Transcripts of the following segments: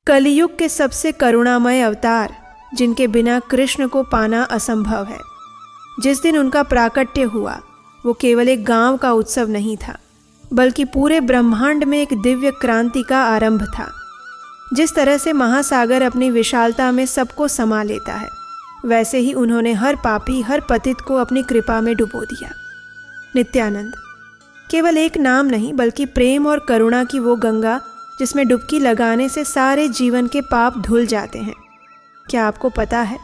कलियुग के सबसे करुणामय अवतार, जिनके बिना कृष्ण को पाना असंभव है। जिस दिन उनका प्राकट्य हुआ वो केवल एक गांव का उत्सव नहीं था, बल्कि पूरे ब्रह्मांड में एक दिव्य क्रांति का आरंभ था। जिस तरह से महासागर अपनी विशालता में सबको समा लेता है, वैसे ही उन्होंने हर पापी, हर पतित को अपनी कृपा में डुबो दिया। नित्यानंद केवल एक नाम नहीं, बल्कि प्रेम और करुणा की वो गंगा जिसमें डुबकी लगाने से सारे जीवन के पाप धुल जाते हैं। क्या आपको पता है,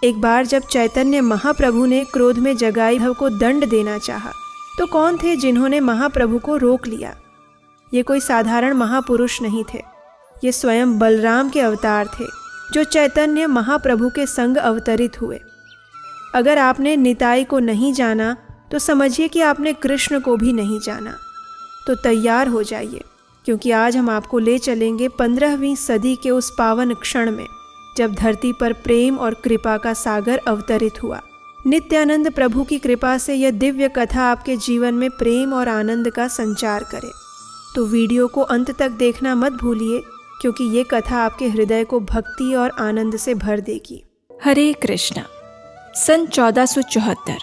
एक बार जब चैतन्य महाप्रभु ने क्रोध में जगाई भव को दंड देना चाहा, तो कौन थे जिन्होंने महाप्रभु को रोक लिया? ये कोई साधारण महापुरुष नहीं थे, ये स्वयं बलराम के अवतार थे, जो चैतन्य महाप्रभु के संग अवतरित हुए। अगर आपने निताई को नहीं जाना तो समझिए कि आपने कृष्ण को भी नहीं जाना। तो तैयार हो जाइए, क्योंकि आज हम आपको ले चलेंगे 15वीं सदी के उस पावन क्षण में, जब धरती पर प्रेम और कृपा का सागर अवतरित हुआ। नित्यानंद प्रभु की कृपा से यह दिव्य कथा आपके जीवन में प्रेम और आनंद का संचार करे। तो वीडियो को अंत तक देखना मत भूलिए, क्योंकि ये कथा आपके हृदय को भक्ति और आनंद से भर देगी। हरे कृष्णा। सन 1474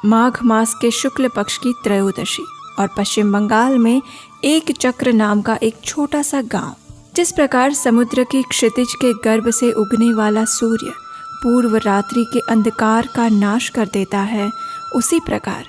माघ मास के शुक्ल पक्ष की त्रयोदशी और पश्चिम बंगाल में एक चक्र नाम का एक छोटा सा गांव। जिस प्रकार समुद्र की क्षितिज के गर्भ से उगने वाला सूर्य पूर्व रात्रि के अंधकार का नाश कर देता है, उसी प्रकार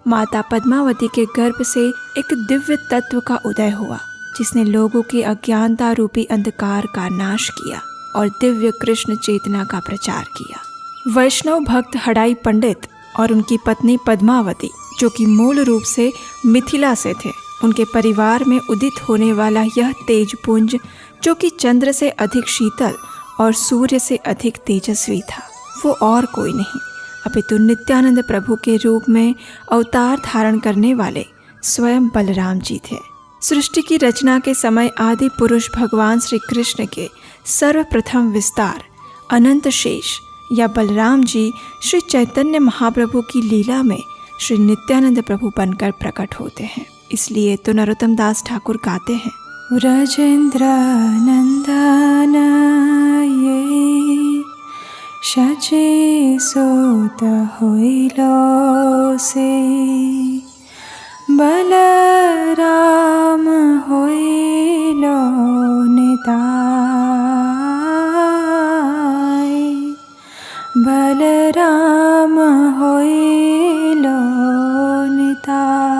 माता पद्मावती के गर्भ से एक दिव्य तत्व का उदय हुआ, जिसने लोगों की अज्ञानता रूपी अंधकार का नाश किया और दिव्य कृष्ण चेतना का प्रचार किया। वैष्णव भक्त हड़ाई पंडित और उनकी पत्नी पद्मावती, जो कि मूल रूप से मिथिला से थे, उनके परिवार में उदित होने वाला यह तेजपुंज, जो कि चंद्र से अधिक शीतल और सूर्य से अधिक तेजस्वी था, वो और कोई नहीं अपितु नित्यानंद प्रभु के रूप में अवतार धारण करने वाले स्वयं बलराम जी थे। सृष्टि की रचना के समय आदि पुरुष भगवान श्री कृष्ण के सर्वप्रथम विस्तार अनंत शेष या बलराम जी श्री चैतन्य महाप्रभु की लीला में श्री नित्यानंद प्रभु बनकर प्रकट होते हैं। इसलिए तो नरोत्तम दास ठाकुर गाते हैं, व्रजेंद्र नंदन ये सचे सोत होइलो से बलराम होइलो निताय, बलराम होइलो निताय।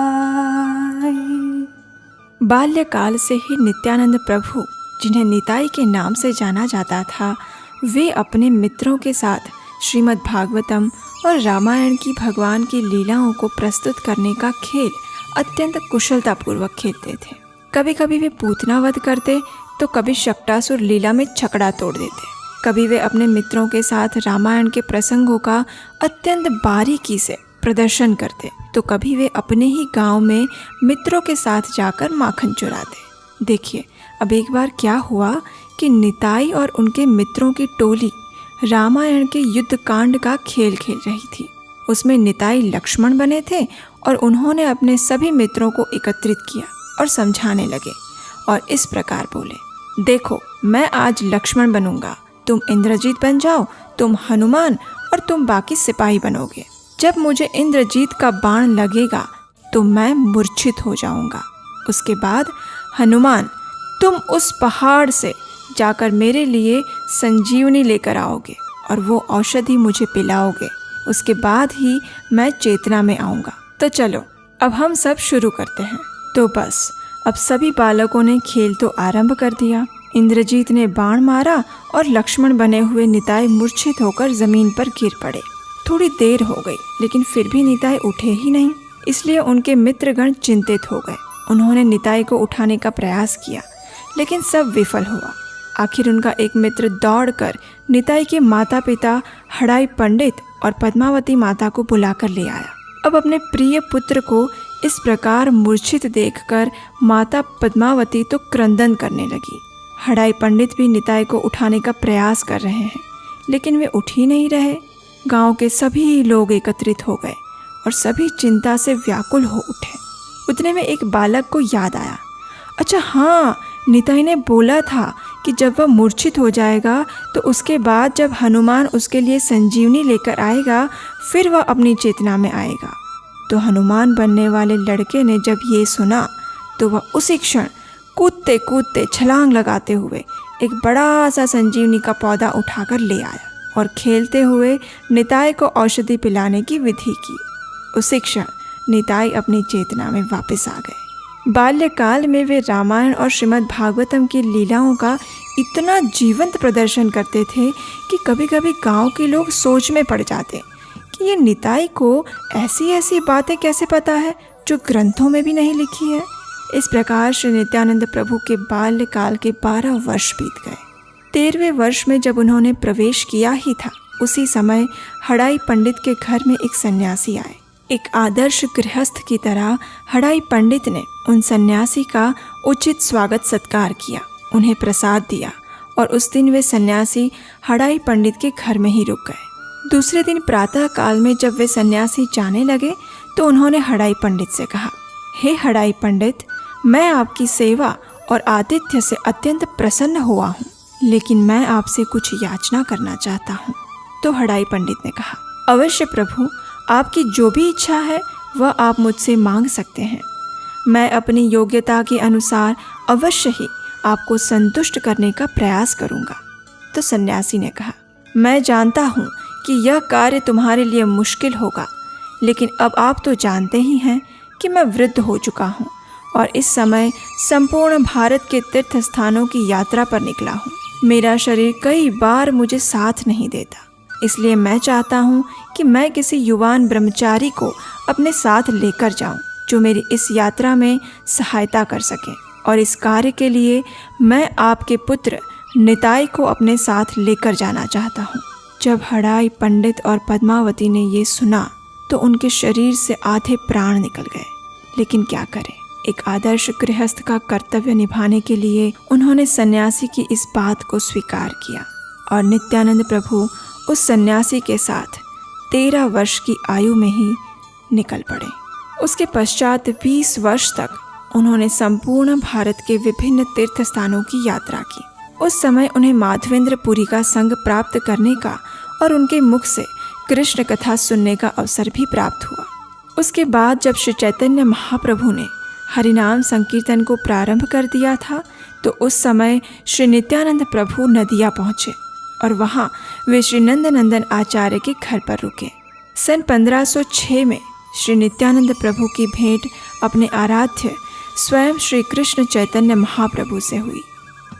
बाल्यकाल से ही नित्यानंद प्रभु, जिन्हें निताई के नाम से जाना जाता था, वे अपने मित्रों के साथ श्रीमद् भागवतम और रामायण की भगवान की लीलाओं को प्रस्तुत करने का खेल अत्यंत कुशलतापूर्वक खेलते थे। कभी कभी वे पूतना वध करते, तो कभी शक्टासुर लीला में छकड़ा तोड़ देते। कभी वे अपने मित्रों के साथ रामायण के प्रसंगों का अत्यंत बारीकी से प्रदर्शन करते, तो कभी वे अपने ही गांव में मित्रों के साथ जाकर माखन चुराते। देखिए, अब एक बार क्या हुआ कि निताई और उनके मित्रों की टोली रामायण के युद्ध कांड का खेल खेल रही थी। उसमें निताई लक्ष्मण बने थे और उन्होंने अपने सभी मित्रों को एकत्रित किया और समझाने लगे और इस प्रकार बोले, देखो, मैं आज लक्ष्मण बनूंगा, तुम इंद्रजीत बन जाओ, तुम हनुमान और तुम बाकी सिपाही बनोगे। जब मुझे इंद्रजीत का बाण लगेगा तो मैं मूर्छित हो जाऊंगा। उसके बाद हनुमान, तुम उस पहाड़ से जाकर मेरे लिए संजीवनी लेकर आओगे और वो औषधि मुझे पिलाओगे। उसके बाद ही मैं चेतना में आऊँगा। तो चलो, अब हम सब शुरू करते हैं। तो बस अब सभी बालकों ने खेल तो आरंभ कर दिया। इंद्रजीत ने बाण मारा और लक्ष्मण बने हुए निताई मूर्छित होकर जमीन पर गिर पड़े। थोड़ी देर हो गई, लेकिन फिर भी निताई उठे ही नहीं। इसलिए उनके मित्रगण चिंतित हो गए। उन्होंने निताई को उठाने का प्रयास किया, लेकिन सब विफल हुआ। आखिर उनका एक मित्र दौड़कर निताई के माता पिता हड़ाई पंडित और पद्मावती माता को बुलाकर ले आया। अब अपने प्रिय पुत्र को इस प्रकार मूर्छित देखकर माता पद्मावती तो क्रंदन करने लगी। हड़ाई पंडित भी निताई को उठाने का प्रयास कर रहे हैं, लेकिन वे उठ ही नहीं रहे। गांव के सभी लोग एकत्रित हो गए और सभी चिंता से व्याकुल हो उठे। उतने में एक बालक को याद आया, अच्छा हाँ, निताई ने बोला था कि जब वह मूर्छित हो जाएगा तो उसके बाद जब हनुमान उसके लिए संजीवनी लेकर आएगा फिर वह अपनी चेतना में आएगा। तो हनुमान बनने वाले लड़के ने जब ये सुना तो वह उसी क्षण कूदते कूदते छलांग लगाते हुए एक बड़ा सा संजीवनी का पौधा उठाकर ले आया और खेलते हुए निताई को औषधि पिलाने की विधि की। उसी क्षण निताई अपनी चेतना में वापस आ गए। बाल्यकाल में वे रामायण और श्रीमद् भागवतम की लीलाओं का इतना जीवंत प्रदर्शन करते थे कि कभी कभी गांव के लोग सोच में पड़ जाते कि ये निताई को ऐसी ऐसी बातें कैसे पता है जो ग्रंथों में भी नहीं लिखी है। इस प्रकार श्री नित्यानंद प्रभु के बाल्यकाल के 12 वर्ष बीत गए। 13वें वर्ष में जब उन्होंने प्रवेश किया ही था उसी समय हड़ाई पंडित के घर में एक सन्यासी आए। एक आदर्श गृहस्थ की तरह हड़ाई पंडित ने उन सन्यासी का उचित स्वागत सत्कार किया, उन्हें प्रसाद दिया और उस दिन वे सन्यासी हड़ाई पंडित के घर में ही रुक गए। दूसरे दिन प्रातः काल में जब वे सन्यासी जाने लगे तो उन्होंने हड़ाई पंडित से कहा, हे हड़ाई पंडित, मैं आपकी सेवा और आतिथ्य से अत्यंत प्रसन्न हुआ हूँ, लेकिन मैं आपसे कुछ याचना करना चाहता हूँ। तो हड़ाई पंडित ने कहा, अवश्य प्रभु, आपकी जो भी इच्छा है वह आप मुझसे मांग सकते हैं। मैं अपनी योग्यता के अनुसार अवश्य ही आपको संतुष्ट करने का प्रयास करूँगा। तो सन्यासी ने कहा, मैं जानता हूँ कि यह कार्य तुम्हारे लिए मुश्किल होगा, लेकिन अब आप तो जानते ही हैं कि मैं वृद्ध हो चुका हूँ और इस समय संपूर्ण भारत के तीर्थ स्थानों की यात्रा पर निकला हूँ। मेरा शरीर कई बार मुझे साथ नहीं देता, इसलिए मैं चाहता हूँ कि मैं किसी युवान ब्रह्मचारी को अपने साथ लेकर जाऊँ जो मेरी इस यात्रा में सहायता कर सके, और इस कार्य के लिए मैं आपके पुत्र निताई को अपने साथ लेकर जाना चाहता हूँ। जब हड़ाई पंडित और पद्मावती ने ये सुना तो उनके शरीर से आधे प्राण निकल गए, लेकिन क्या करें, एक आदर्श गृहस्थ का कर्तव्य निभाने के लिए उन्होंने सन्यासी की इस बात को स्वीकार किया और नित्यानंद प्रभु उस सन्यासी के साथ 13 वर्ष की आयु में ही निकल पड़े। उसके पश्चात 20 वर्ष तक उन्होंने संपूर्ण भारत के विभिन्न तीर्थ स्थानों की यात्रा की। उस समय उन्हें माधवेंद्र पुरी का संग प्राप्त करने का और उनके मुख से कृष्ण कथा सुनने का अवसर भी प्राप्त हुआ। उसके बाद जब श्री चैतन्य महाप्रभु ने हरिनाम संकीर्तन को प्रारंभ कर दिया था तो उस समय श्री नित्यानंद प्रभु नदिया पहुँचे और वहाँ वे श्री नंदनंदन आचार्य के घर पर रुके। सन 1506 में श्री नित्यानंद प्रभु की भेंट अपने आराध्य स्वयं श्री कृष्ण चैतन्य महाप्रभु से हुई।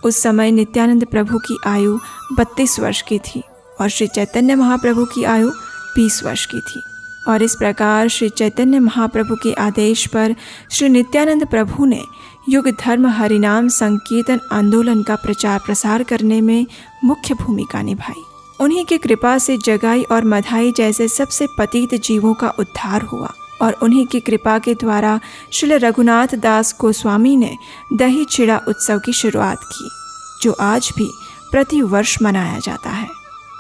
उस समय नित्यानंद प्रभु की आयु 32 वर्ष की थी और श्री चैतन्य महाप्रभु की आयु 20 वर्ष की थी। और इस प्रकार श्री चैतन्य महाप्रभु के आदेश पर श्री नित्यानंद प्रभु ने युग धर्म हरिनाम संकीर्तन आंदोलन का प्रचार प्रसार करने में मुख्य भूमिका निभाई। उन्हीं की कृपा से जगाई और मधाई जैसे सबसे पतित जीवों का उद्धार हुआ और उन्हीं की कृपा के द्वारा श्री रघुनाथ दास गोस्वामी ने दही चिड़ा उत्सव की शुरुआत की, जो आज भी प्रति वर्ष मनाया जाता है।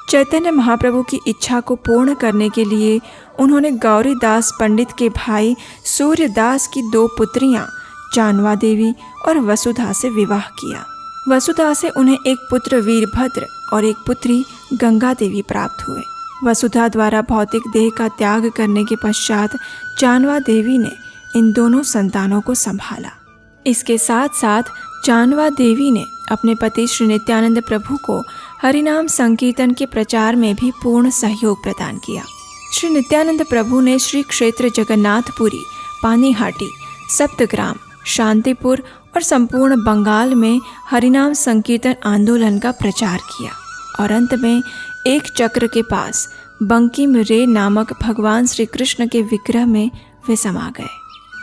चैतन्य महाप्रभु की इच्छा को पूर्ण करने के लिए उन्होंने गौरीदास पंडित के भाई सूर्यदास की 2 पुत्रियां जानवा देवी और वसुधा से विवाह किया। वसुधा से उन्हें एक पुत्र वीरभद्र और एक पुत्री गंगा देवी प्राप्त हुए। वसुधा द्वारा भौतिक देह का त्याग करने के पश्चात जानवा देवी ने इन दोनों संतानों को संभाला। इसके साथ साथ जानवा देवी ने अपने पति श्री नित्यानंद प्रभु को हरिनाम संकीर्तन के प्रचार में भी पूर्ण सहयोग प्रदान किया। श्री नित्यानंद प्रभु ने श्री क्षेत्र जगन्नाथपुरी, पानीहाटी, सप्तग्राम, शांतिपुर और संपूर्ण बंगाल में हरिनाम संकीर्तन आंदोलन का प्रचार किया और अंत में एक चक्र के पास बंकिम रे नामक भगवान श्री कृष्ण के विग्रह में वे समा गए।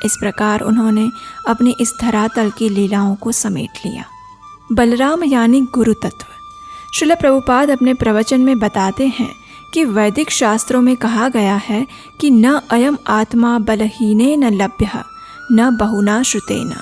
इस प्रकार उन्होंने अपनी इस धरातल की लीलाओं को समेट लिया। बलराम यानी गुरु तत्व। श्रील प्रभुपाद अपने प्रवचन में बताते हैं कि वैदिक शास्त्रों में कहा गया है कि न अयम आत्मा बलहीने न लभ्य न बहुना श्रुतेन।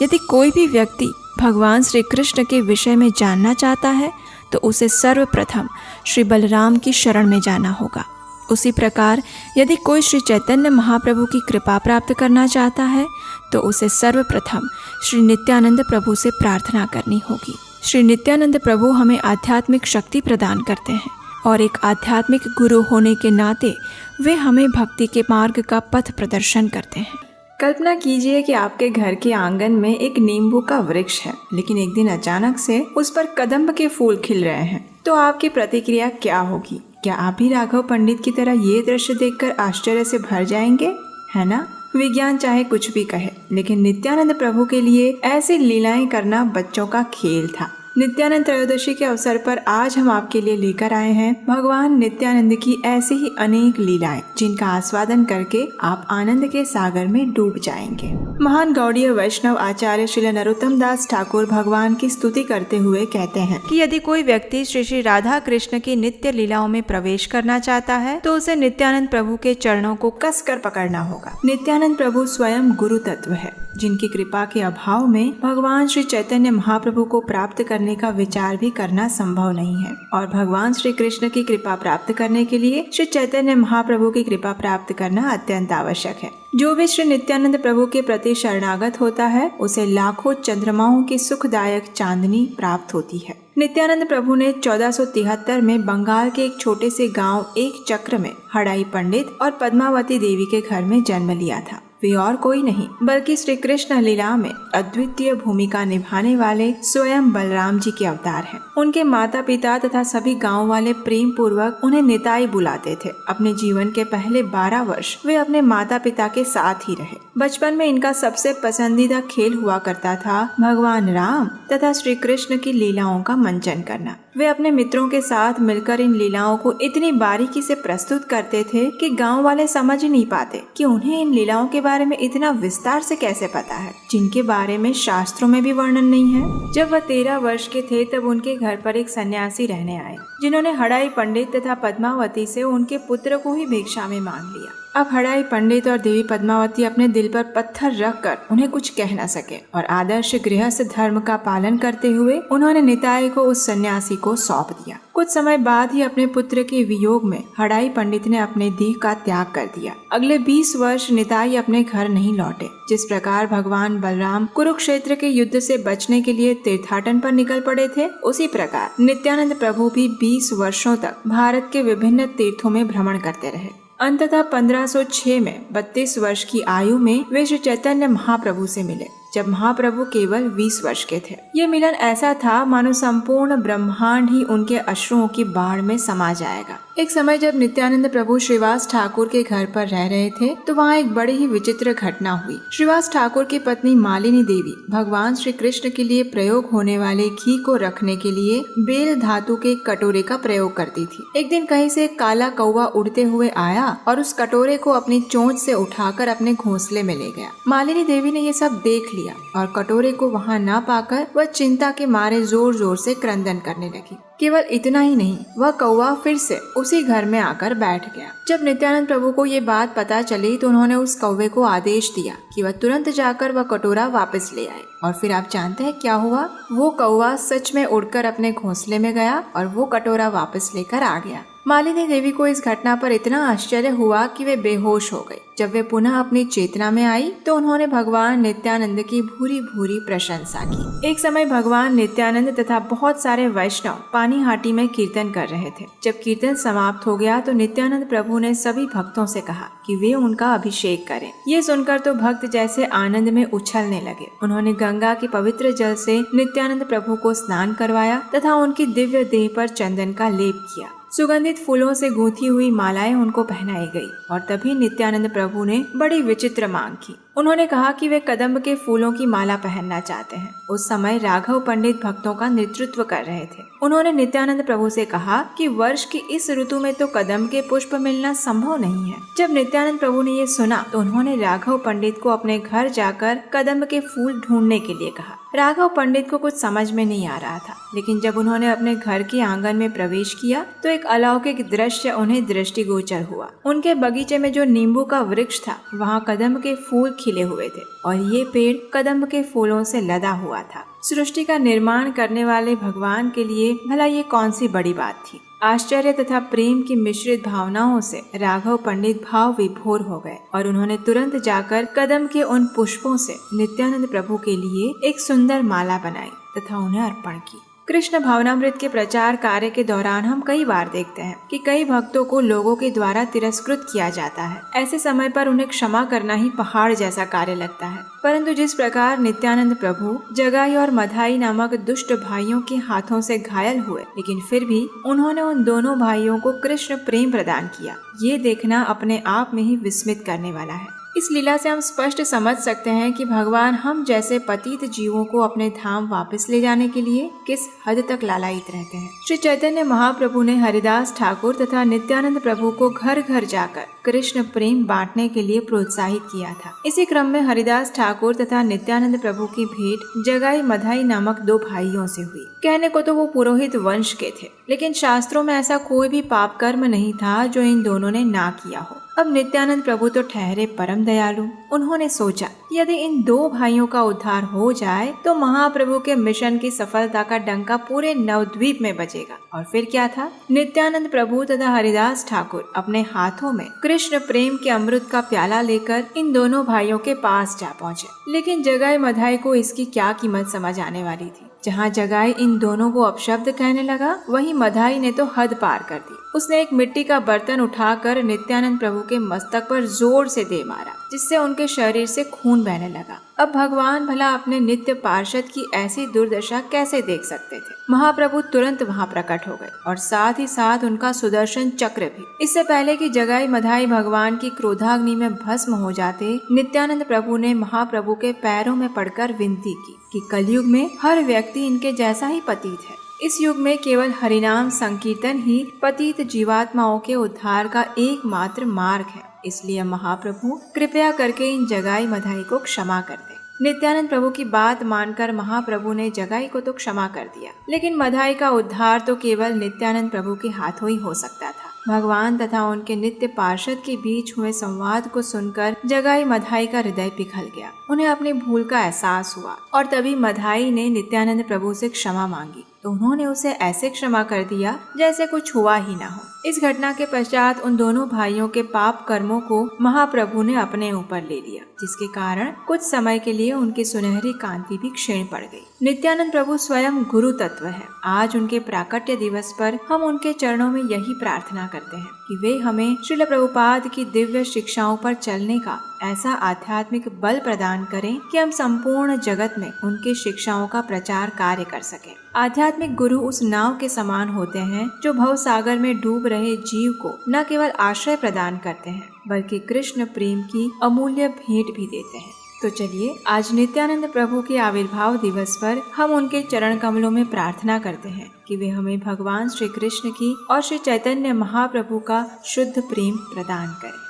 यदि कोई भी व्यक्ति भगवान श्री कृष्ण के विषय में जानना चाहता है तो उसे सर्वप्रथम श्री बलराम की शरण में जाना होगा। उसी प्रकार यदि कोई श्री चैतन्य महाप्रभु की कृपा प्राप्त करना चाहता है तो उसे सर्वप्रथम श्री नित्यानंद प्रभु से प्रार्थना करनी होगी। श्री नित्यानंद प्रभु हमें आध्यात्मिक शक्ति प्रदान करते हैं और एक आध्यात्मिक गुरु होने के नाते वे हमें भक्ति के मार्ग का पथ प्रदर्शन करते हैं। कल्पना कीजिए कि आपके घर के आंगन में एक नींबू का वृक्ष है, लेकिन एक दिन अचानक से उस पर कदम्ब के फूल खिल रहे हैं, तो आपकी प्रतिक्रिया क्या होगी? क्या आप भी राघव पंडित की तरह ये दृश्य देखकर आश्चर्य से भर जाएंगे, है ना? विज्ञान चाहे कुछ भी कहे, लेकिन नित्यानंद प्रभु के लिए ऐसी लीलाएं करना बच्चों का खेल था। नित्यानंद त्रयोदशी के अवसर पर आज हम आपके लिए लेकर आए हैं भगवान नित्यानंद की ऐसी ही अनेक लीलाएं, जिनका आस्वादन करके आप आनंद के सागर में डूब जाएंगे। महान गौड़ीय वैष्णव आचार्य श्री नरोत्तम दास ठाकुर भगवान की स्तुति करते हुए कहते हैं कि यदि कोई व्यक्ति श्री श्री राधा कृष्ण की नित्य लीलाओं में प्रवेश करना चाहता है तो उसे नित्यानंद प्रभु के चरणों को कसकर पकड़ना होगा। नित्यानंद प्रभु स्वयं गुरु तत्व है, जिनकी कृपा के अभाव में भगवान श्री चैतन्य महाप्रभु को प्राप्त करने का विचार भी करना संभव नहीं है, और भगवान श्री कृष्ण की कृपा प्राप्त करने के लिए श्री चैतन्य महाप्रभु की कृपा प्राप्त करना अत्यंत आवश्यक है। जो भी श्री नित्यानंद प्रभु के प्रति शरणागत होता है उसे लाखों चंद्रमाओं की सुखदायक चांदनी प्राप्त होती है। नित्यानंद प्रभु ने 1473 में बंगाल के एक छोटे से गांव एक चक्र में हड़ाई पंडित और पद्मावती देवी के घर में जन्म लिया था। वे और कोई नहीं बल्कि श्री कृष्ण लीला में अद्वितीय भूमिका निभाने वाले स्वयं बलराम जी के अवतार हैं। उनके माता पिता तथा सभी गांव वाले प्रेम पूर्वक उन्हें निताई बुलाते थे। अपने जीवन के पहले 12 वर्ष वे अपने माता पिता के साथ ही रहे। बचपन में इनका सबसे पसंदीदा खेल हुआ करता था भगवान राम तथा श्री कृष्ण की लीलाओं का मंचन करना। वे अपने मित्रों के साथ मिलकर इन लीलाओं को इतनी बारीकी से प्रस्तुत करते थे कि गांव वाले समझ नहीं पाते कि उन्हें इन लीलाओं के बारे में इतना विस्तार से कैसे पता है, जिनके बारे में शास्त्रों में भी वर्णन नहीं है। जब वह 13 वर्ष के थे तब उनके घर पर एक सन्यासी रहने आए, जिन्होंने हड़ाई पंडित तथा पद्मावती से उनके पुत्र को ही भिक्षा में मांग लिया। अब हड़ाई पंडित और देवी पद्मावती अपने दिल पर पत्थर रखकर उन्हें कुछ कह न सके और आदर्श गृहस्थ धर्म का पालन करते हुए उन्होंने निताई को उस सन्यासी को सौंप दिया। कुछ समय बाद ही अपने पुत्र के वियोग में हड़ाई पंडित ने अपने देह का त्याग कर दिया। अगले 20 वर्ष निताई अपने घर नहीं लौटे। जिस प्रकार भगवान बलराम कुरुक्षेत्र के युद्ध से बचने के लिए तीर्थाटन पर निकल पड़े थे, उसी प्रकार नित्यानंद प्रभु भी 20 वर्षों तक भारत के विभिन्न तीर्थों में भ्रमण करते रहे। अंततः 1506 में 32 वर्ष की आयु में वे श्री चैतन्य महाप्रभु से मिले, जब महाप्रभु केवल 20 वर्ष के थे। ये मिलन ऐसा था मानो संपूर्ण ब्रह्मांड ही उनके अश्रुओं की बाढ़ में समा जाएगा। एक समय जब नित्यानंद प्रभु श्रीवास ठाकुर के घर पर रह रहे थे तो वहाँ एक बड़ी ही विचित्र घटना हुई। श्रीवास ठाकुर की पत्नी मालिनी देवी भगवान श्री कृष्ण के लिए प्रयोग होने वाले घी को रखने के लिए बेल धातु के कटोरे का प्रयोग करती थी। एक दिन कहीं से काला कौवा उड़ते हुए आया और उस कटोरे को अपनी चोंच से उठाकर अपने घोंसले में ले गया। मालिनी देवी ने ये सब देख लिया और कटोरे को वहाँ न पाकर वह चिंता के मारे जोर जोर से क्रंदन करने लगी। केवल इतना ही नहीं, वह कौवा फिर से उसी घर में आकर बैठ गया। जब नित्यानंद प्रभु को ये बात पता चली तो उन्होंने उस कौवे को आदेश दिया कि वह तुरंत जाकर वह कटोरा वापस ले आए। और फिर आप जानते हैं क्या हुआ? वो कौवा सच में उड़कर अपने घोंसले में गया और वो कटोरा वापस लेकर आ गया। मालिनी देवी को इस घटना पर इतना आश्चर्य हुआ कि वे बेहोश हो गई। जब वे पुनः अपनी चेतना में आई तो उन्होंने भगवान नित्यानंद की भूरी भूरी प्रशंसा की। एक समय भगवान नित्यानंद तथा बहुत सारे वैष्णव पानीहाटी में कीर्तन कर रहे थे। जब कीर्तन समाप्त हो गया तो नित्यानंद प्रभु ने सभी भक्तों से कहा कि वे उनका अभिषेक करें। ये सुनकर तो भक्त जैसे आनंद में उछलने लगे। उन्होंने गंगा के पवित्र जल से नित्यानंद प्रभु को स्नान करवाया तथा उनकी दिव्य देह पर चंदन का लेप किया। सुगंधित फूलों से गूंथी हुई मालाएं उनको पहनाई गई और तभी नित्यानंद प्रभु ने बड़ी विचित्र मांग की। उन्होंने कहा कि वे कदम्ब के फूलों की माला पहनना चाहते हैं। उस समय राघव पंडित भक्तों का नेतृत्व कर रहे थे। उन्होंने नित्यानंद प्रभु से कहा कि वर्ष की इस ऋतु में तो कदम्ब के पुष्प मिलना संभव नहीं है। जब नित्यानंद प्रभु ने ये सुना तो उन्होंने राघव पंडित को अपने घर जाकर कदम्ब के फूल ढूंढने के लिए कहा। राघव पंडित को कुछ समझ में नहीं आ रहा था, लेकिन जब उन्होंने अपने घर के आंगन में प्रवेश किया तो एक अलौकिक दृश्य उन्हें दृष्टिगोचर हुआ। उनके बगीचे में जो नींबू का वृक्ष था वहाँ कदम्ब के फूल खिले हुए थे और ये पेड़ कदम्ब के फूलों से लदा हुआ था। सृष्टि का निर्माण करने वाले भगवान के लिए भला ये कौन सी बड़ी बात थी। आश्चर्य तथा प्रेम की मिश्रित भावनाओं से राघव पंडित भाव विभोर हो गए और उन्होंने तुरंत जाकर कदम्ब के उन पुष्पों से नित्यानंद प्रभु के लिए एक सुंदर माला बनाई तथा उन्हें अर्पण की। कृष्ण भावनामृत के प्रचार कार्य के दौरान हम कई बार देखते हैं कि कई भक्तों को लोगों के द्वारा तिरस्कृत किया जाता है। ऐसे समय पर उन्हें क्षमा करना ही पहाड़ जैसा कार्य लगता है। परंतु जिस प्रकार नित्यानंद प्रभु जगाई और मधाई नामक दुष्ट भाइयों के हाथों से घायल हुए, लेकिन फिर भी उन्होंने उन दोनों भाइयों को कृष्ण प्रेम प्रदान किया, ये देखना अपने आप में ही विस्मित करने वाला है। इस लीला से हम स्पष्ट समझ सकते हैं कि भगवान हम जैसे पतित जीवों को अपने धाम वापस ले जाने के लिए किस हद तक लालायित रहते हैं। श्री चैतन्य महाप्रभु ने हरिदास ठाकुर तथा नित्यानंद प्रभु को घर घर जाकर कृष्ण प्रेम बांटने के लिए प्रोत्साहित किया था। इसी क्रम में हरिदास ठाकुर तथा नित्यानंद प्रभु की भेंट जगाई मधाई नामक दो भाइयों से हुई। कहने को तो वो पुरोहित वंश के थे, लेकिन शास्त्रों में ऐसा कोई भी पाप कर्म नहीं था जो इन दोनों ने ना किया हो। अब नित्यानंद प्रभु तो ठहरे परम दयालु। उन्होंने सोचा यदि इन दो भाइयों का उद्धार हो जाए तो महाप्रभु के मिशन की सफलता का डंका पूरे नवद्वीप में बजेगा। और फिर क्या था, नित्यानंद प्रभु तथा हरिदास ठाकुर अपने हाथों में कृष्ण प्रेम के अमृत का प्याला लेकर इन दोनों भाइयों के पास जा पहुँचे। लेकिन जगाई मधाई को इसकी क्या कीमत समझ आने वाली थी। जहाँ जगाई इन दोनों को अपशब्द कहने लगा, वहीं मधाई ने तो हद पार कर दी। उसने एक मिट्टी का बर्तन उठाकर नित्यानंद प्रभु के मस्तक पर जोर से दे मारा, जिससे उनके शरीर से खून बहने लगा। अब भगवान भला अपने नित्य पार्षद की ऐसी दुर्दशा कैसे देख सकते थे। महाप्रभु तुरंत वहाँ प्रकट हो गए और साथ ही साथ उनका सुदर्शन चक्र भी। इससे पहले कि जगाई मधाई भगवान की क्रोधाग्नि में भस्म हो जाते, नित्यानंद प्रभु ने महाप्रभु के पैरों में पड़कर विनती की कि कलयुग में हर व्यक्ति इनके जैसा ही पतित है। इस युग में केवल हरिनाम संकीर्तन ही पतित जीवात्माओं के उद्धार का एकमात्र मार्ग है। इसलिए महाप्रभु कृपया करके इन जगाई मधाई को क्षमा कर दे। नित्यानंद प्रभु की बात मानकर महाप्रभु ने जगाई को तो क्षमा कर दिया, लेकिन मधाई का उद्धार तो केवल नित्यानंद प्रभु के हाथों ही हो सकता था। भगवान तथा उनके नित्य पार्षद के बीच हुए संवाद को सुनकर जगाई मधाई का हृदय पिघल गया। उन्हें अपनी भूल का एहसास हुआ और तभी मधाई ने नित्यानंद प्रभु से क्षमा मांगी, तो उन्होंने उसे ऐसे क्षमा कर दिया जैसे कुछ हुआ ही ना हो। इस घटना के पश्चात उन दोनों भाइयों के पाप कर्मों को महाप्रभु ने अपने ऊपर ले लिया, जिसके कारण कुछ समय के लिए उनकी सुनहरी कांति भी क्षीण पड़ गई। नित्यानंद प्रभु स्वयं गुरु तत्व है। आज उनके प्राकट्य दिवस पर हम उनके चरणों में यही प्रार्थना करते हैं कि वे हमें श्रील प्रभुपाद की दिव्य शिक्षाओं पर चलने का ऐसा आध्यात्मिक बल प्रदान करें कि हम संपूर्ण जगत में उनकी शिक्षाओं का प्रचार कार्य कर सकें। आध्यात्मिक गुरु उस नाव के समान होते हैं जो भव सागर में डूब रहे जीव को न केवल आश्रय प्रदान करते हैं बल्कि कृष्ण प्रेम की अमूल्य भेंट भी देते हैं। तो चलिए आज नित्यानंद प्रभु के आविर्भाव दिवस पर हम उनके चरण कमलों में प्रार्थना करते हैं कि वे हमें भगवान श्री कृष्ण की और श्री चैतन्य महाप्रभु का शुद्ध प्रेम प्रदान करें।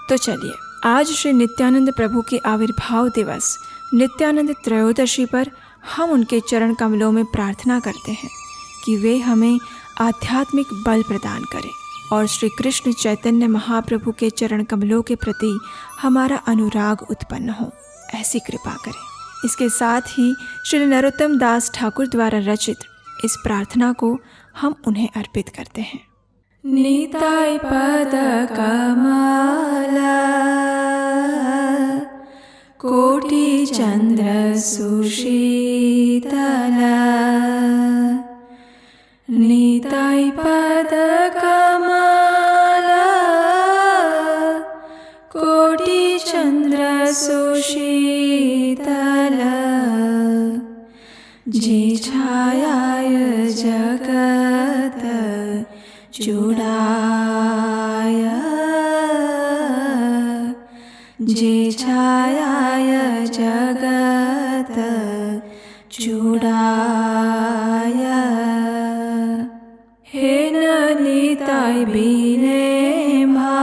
तो चलिए आज श्री नित्यानंद प्रभु के आविर्भाव दिवस नित्यानंद त्रयोदशी पर हम उनके चरण कमलों में प्रार्थना करते हैं कि वे हमें आध्यात्मिक बल प्रदान करें और श्री कृष्ण चैतन्य महाप्रभु के चरण कमलों के प्रति हमारा अनुराग उत्पन्न हो, ऐसी कृपा करें। इसके साथ ही श्री नरोत्तम दास ठाकुर द्वारा रचित इस प्रार्थना को हम उन्हें अर्पित करते हैं। निताय पद कमला कोटि चंद्र सुशीतला निताय पद कमला कोटि चंद्र सुशीतला जे छायाय जगत जुड़ाय जे छायाय जगत जुड़ाय हे निताय बिने भाई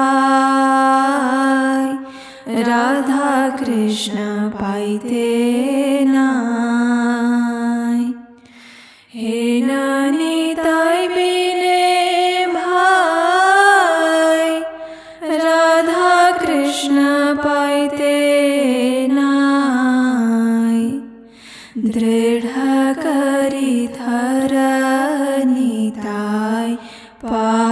राधा कृष्ण पाइते नाय हे निताय बिने भाई राधा कृष्ण पाइते नाय दृढ़ करी धर निताय पा